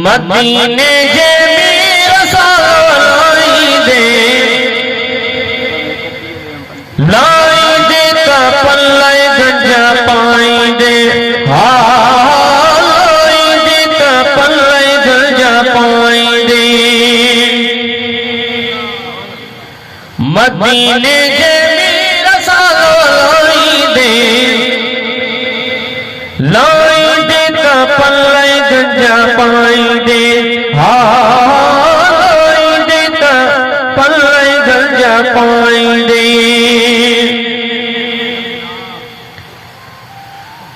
मदीने जे मेरा लाई दे का पल्ले गंजा पाई दे लाई दे का पल्ले गंजा पाई दे मदीने जे मेरा लाई दे का पल्ले गंजा पाई दे लाई दे का पल्ले गंजा पाई दे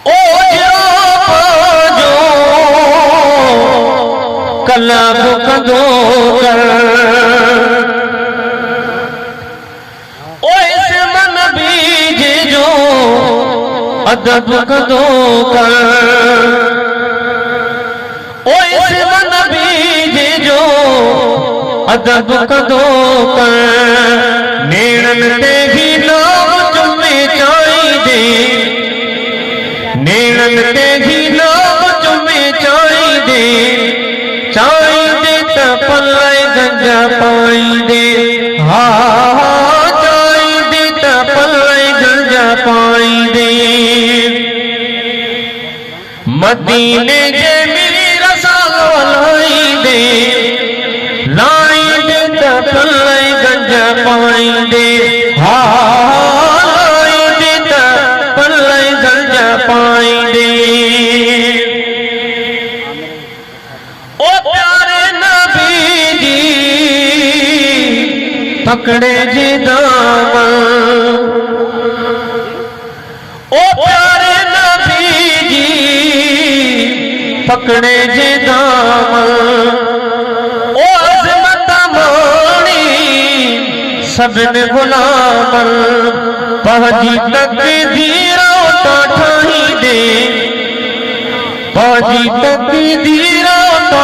ओ जो कलाब कदो कर ओ इस मन बीज जो अदब कदो कर ओ इस मन बीज जो अदब कदो कर नेड़न ते ही नाम चुमे चाई दे नेड़न ते ही नाम चुमे चाई दे त पल्ले गंजा पाई दे हाँ चाई दे त पल्ले गंजा पाई दे मदीने जे मेरा लाई दे त पल्ले गंजा पाई दे हाँ लाई दे त पल्ले गंजा पाई दे ओ प्यारे नबी जी पकड़े जे दामन ओ प्यारे नबी जी पकड़े जे दामन ओ अज़मत मानी सबन गुलामन पहुंची तकदीरों तो ठाई दे पहुंची तकदीरों तो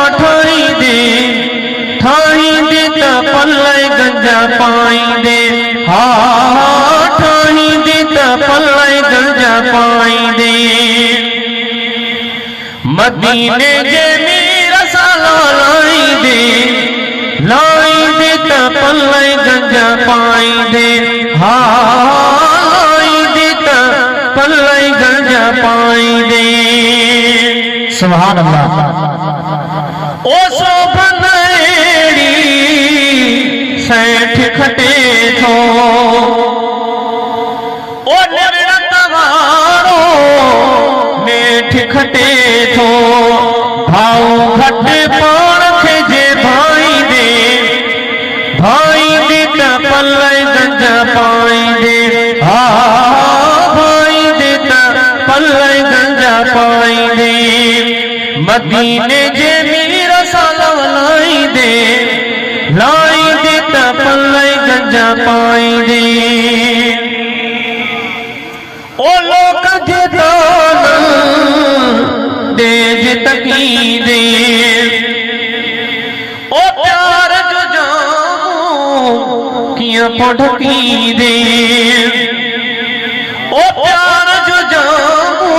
ठाई दे त पल्ले गंजा पाई दे हाँ ठाई दे त पल्ले गंजा पाई दे मदीने जे मेरा लाई दे त पल्ले गंजा पाई दे हाँ लाई दे त पल्ले गंजा पाई दे सुभान अल्लाह। ओ सोभनेड़ी सेठ खटे थो ओ निर्णत वारो नेठ खटे थो भाऊ घटे पाण खे जे भाई दे त पल्ले गंजा पाई दे हाँ भाई दे त पल्ले गंजा पाई दे मदीने जे मेरा लाई दे त पल्ले गंजा पाई दे ओ लोक जे दान देज तकी दे ओ प्यार जो जामू किया पढ़की दे ओ प्यार जो जामू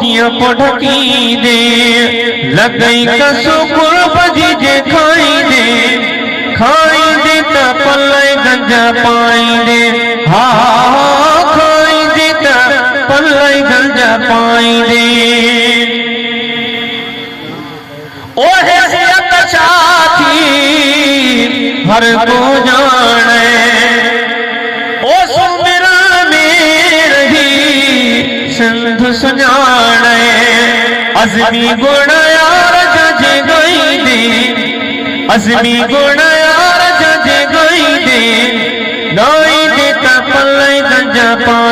किया पढ़की दे लगई कसु कुर्ब जी जे खाई दे त पल्ले गंजा पाई दे हाँ खाई दे त पल्ले गंजा पाई दे ओ हैसियत छाती हर को जाने ओ सुमिरन में रही सिंध सुजाने अज़मी गुण यार जजे गई दे अज़मी गुण यार जजे गई दे त पल्ले गंजा पाई